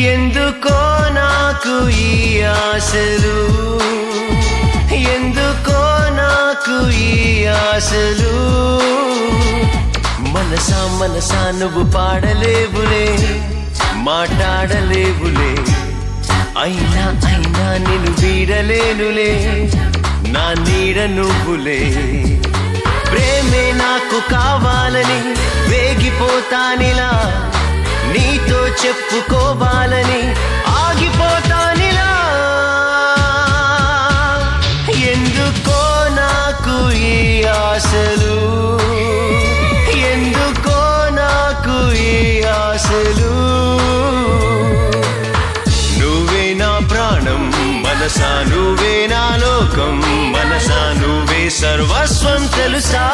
ఎందుకో నాకు ఈ ఆశలు, ఎందుకో నాకు ఈ ఆశలు. మనసా మనసా నువ్వు పాడలేవులే, మాట్లాడలేవులే, అయినా అయినా నిన్ను వీడలేనులే, నా నీడ నువ్వులే. ప్రేమే నాకు కావాలని వేగిపోతానిలా, నీతో చెప్పుకోవాలని ఆగిపోతానిలా. ఎందుకో నాకు ఈ ఆశలు, ఎందుకో నాకు ఈ ఆశలు. నువ్వే నా ప్రాణం మనసా, నువ్వే నా లోకం మనసా, నువ్వే సర్వస్వం తెలుసా.